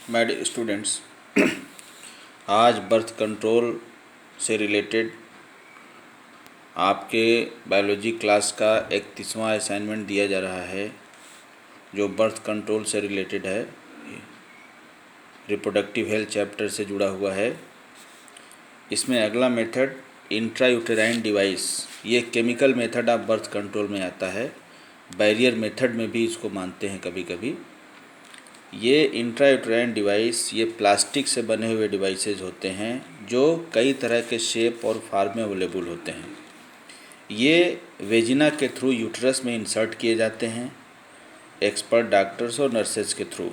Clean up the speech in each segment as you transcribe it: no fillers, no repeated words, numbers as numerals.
My dear students, आज birth control से related आपके बायोलॉजी क्लास का 31वां असाइनमेंट दिया जा रहा है जो बर्थ कंट्रोल से रिलेटेड है, रिप्रोडक्टिव हेल्थ चैप्टर से जुड़ा हुआ है। इसमें अगला मेथड इंट्रायूटेराइन डिवाइस, ये chemical method of birth control में आता है। बैरियर मेथड में भी इसको मानते हैं कभी कभी। ये इंट्रायूटेराइन डिवाइस ये प्लास्टिक से बने हुए डिवाइसेज होते हैं जो कई तरह के शेप और फॉर्म में अवेलेबल होते हैं। ये वेजिना के थ्रू यूट्रस में इंसर्ट किए जाते हैं एक्सपर्ट डॉक्टर्स और नर्सेज के थ्रू।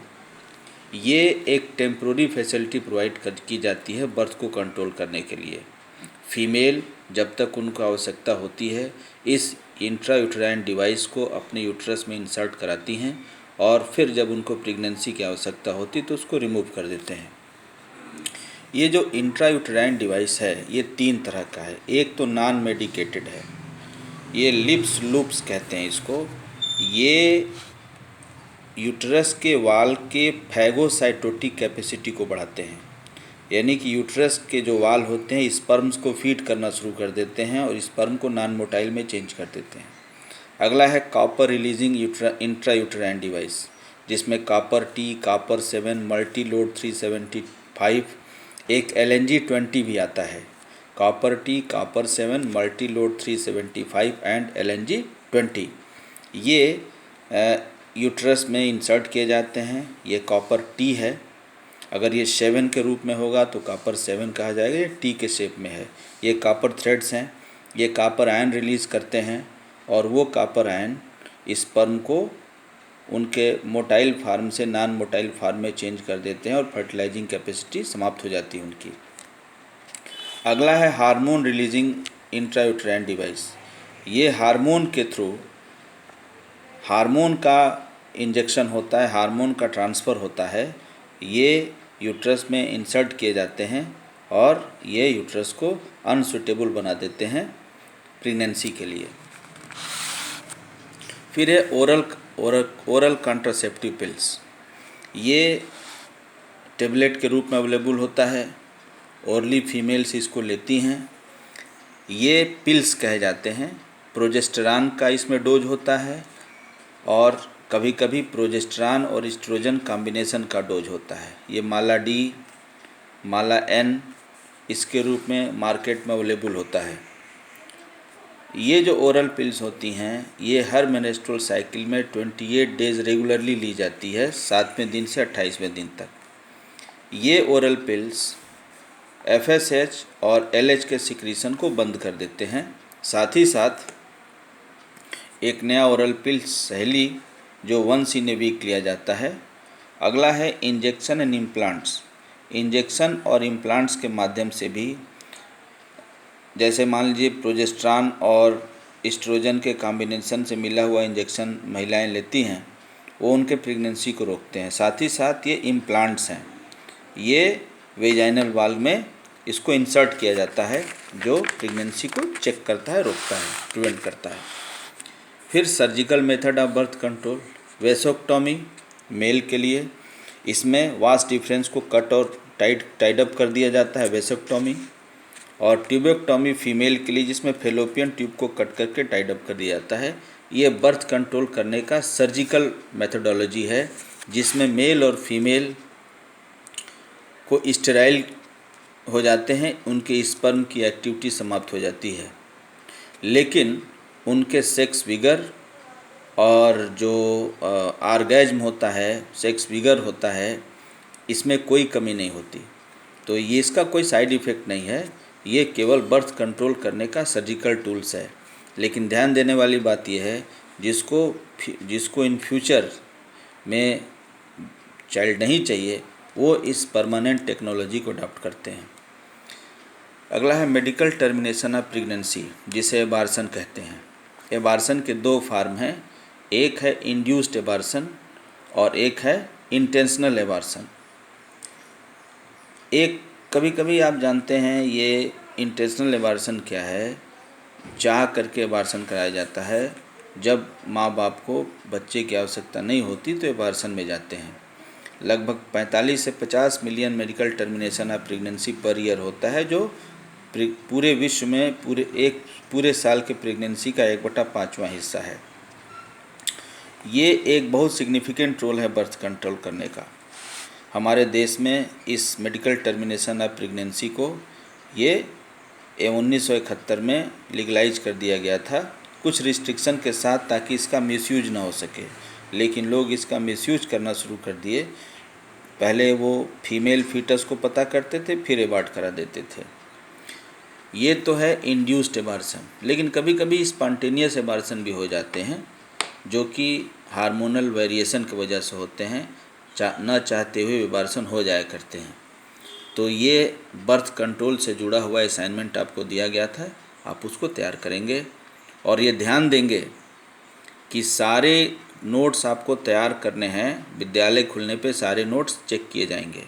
ये एक टेम्प्रोरी फैसिलिटी प्रोवाइड की जाती है बर्थ को कंट्रोल करने के लिए। फीमेल जब तक उनको आवश्यकता होती है इस इंट्रायूटेराइन डिवाइस को अपने यूट्रस में इंसर्ट कराती हैं और फिर जब उनको प्रेगनेंसी की आवश्यकता होती तो उसको रिमूव कर देते हैं। ये जो इंट्रायूटेराइन डिवाइस है ये 3 तरह का है। एक तो नॉन मेडिकेटेड है, ये लिप्स लूप्स कहते हैं इसको। ये यूट्रस के वाल के फैगोसाइटोटिक कैपेसिटी को बढ़ाते हैं, यानी कि यूट्रस के जो वाल होते हैं स्पर्म्स को फीड करना शुरू कर देते हैं और स्पर्म को नॉन मोटाइल में चेंज कर देते हैं। अगला है कॉपर रिलीजिंग इंट्रायूटेराइन डिवाइस, जिसमें copper T, copper 7, multi load 375, एक LNG-20 भी आता है। Copper T, copper 7, multi load 375 and LNG-20 ये यूट्रस में इंसर्ट किए जाते हैं। ये कॉपर टी है, अगर ये 7 के रूप में होगा तो कॉपर 7 कहा जाएगा। ये टी के शेप में है। ये कॉपर थ्रेड्स हैं, ये कॉपर आयन रिलीज़ करते हैं और वो कॉपर आयन स्पर्म को उनके मोटाइल फार्म से नॉन मोटाइल फार्म में चेंज कर देते हैं और फर्टिलाइजिंग कैपेसिटी समाप्त हो जाती है उनकी। अगला है हार्मोन रिलीजिंग इंट्रायूटेराइन डिवाइस। ये हार्मोन के थ्रू हार्मोन का इंजेक्शन होता है, हार्मोन का ट्रांसफ़र होता है। ये यूट्रस में इंसर्ट किए जाते हैं और ये यूट्रस को अनसुटेबल बना देते हैं प्रेगनेंसी के लिए। फिर है ओरल कॉन्ट्रासेप्टिव पिल्स। ये टेबलेट के रूप में अवेलेबल होता है, ओरली फीमेल्स इसको लेती हैं। ये पिल्स कहे जाते हैं। प्रोजेस्टेरॉन का इसमें डोज होता है और कभी कभी प्रोजेस्टेरॉन और एस्ट्रोजन कॉम्बिनेशन का डोज होता है। ये माला डी, माला एन इसके रूप में मार्केट में अवेलेबल होता है। ये जो ओरल पिल्स होती हैं ये हर मेंस्ट्रुअल साइकिल में 28 डेज रेगुलरली ली जाती है, 7वें दिन से 28वें दिन तक। ये ओरल पिल्स FSH और LH के सिक्रीशन को बंद कर देते हैं। साथ ही साथ एक नया ओरल पिल्स सहेली जो वंस इन ए वीक लिया जाता है। अगला है इंजेक्शन एंड इम्प्लांट्स। इंजेक्शन और इम्प्लांट्स के माध्यम से भी, जैसे मान लीजिए प्रोजेस्टेरॉन और एस्ट्रोजन के कॉम्बिनेशन से मिला हुआ इंजेक्शन महिलाएं लेती हैं, वो उनके प्रेगनेंसी को रोकते हैं। साथ ही साथ ये इम्प्लांट्स हैं, ये वेजाइनल वाल में इसको इंसर्ट किया जाता है जो प्रेगनेंसी को चेक करता है, रोकता है, प्रिवेंट करता है। फिर surgical method of birth control, vasectomy male के लिए, इसमें वास्ट डिफरेंस को कट और टाइड अप कर दिया जाता है वेसोक्टोमी। और ट्यूबेक्टोमी फीमेल के लिए, जिसमें फेलोपियन ट्यूब को कट करके टाइड अप कर दिया जाता है। ये बर्थ कंट्रोल करने का सर्जिकल मेथडोलॉजी है जिसमें मेल और फीमेल को स्टेराइल हो जाते हैं, उनके स्पर्म की एक्टिविटी समाप्त हो जाती है, लेकिन उनके सेक्स विगर और जो आर्गेज्म होता है, सेक्स विगर होता है, इसमें कोई कमी नहीं होती। तो ये इसका कोई साइड इफ़ेक्ट नहीं है, ये केवल बर्थ कंट्रोल करने का सर्जिकल टूल्स है। लेकिन ध्यान देने वाली बात यह है, जिसको इन फ्यूचर में चाइल्ड नहीं चाहिए वो इस परमानेंट टेक्नोलॉजी को अडॉप्ट करते हैं। अगला है मेडिकल टर्मिनेशन ऑफ प्रेगनेंसी, जिसे एबार्सन कहते हैं। एबार्सन के 2 फार्म हैं, एक है इंड्यूस्ड एबार्सन और एक है इंटेंशनल एबार्सन। एक कभी कभी आप जानते हैं ये इंटेंशनल एबार्सन क्या है, चाह करके एबार्सन कराया जाता है। जब माँ बाप को बच्चे की आवश्यकता नहीं होती तो एबार्सन में जाते हैं। लगभग 45 से 50 million medical termination of pregnancy per year होता है, जो पूरे विश्व में पूरे साल के प्रेगनेंसी का 1/5वां हिस्सा है। ये एक बहुत सिग्निफिकेंट रोल है बर्थ कंट्रोल करने का। हमारे देश में इस मेडिकल टर्मिनेशन ऑफ प्रेगनेंसी को ये 1971 में लीगलाइज कर दिया गया था, कुछ रिस्ट्रिक्शन के साथ, ताकि इसका मिसयूज ना हो सके। लेकिन लोग इसका मिसयूज करना शुरू कर दिए। पहले वो फीमेल फीटस को पता करते थे, फिर एबॉर्ट करा देते थे। ये तो है इंड्यूस्ड एबार्सन, लेकिन कभी कभी स्पॉन्टेनियस एबार्सन भी हो जाते हैं, जो कि हार्मोनल वेरिएशन की वजह से होते हैं। न चाहते हुए एबार्सन हो जाया करते हैं। तो ये बर्थ कंट्रोल से जुड़ा हुआ असाइनमेंट आपको दिया गया था, आप उसको तैयार करेंगे और ये ध्यान देंगे कि सारे नोट्स आपको तैयार करने हैं। विद्यालय खुलने पे सारे नोट्स चेक किए जाएंगे।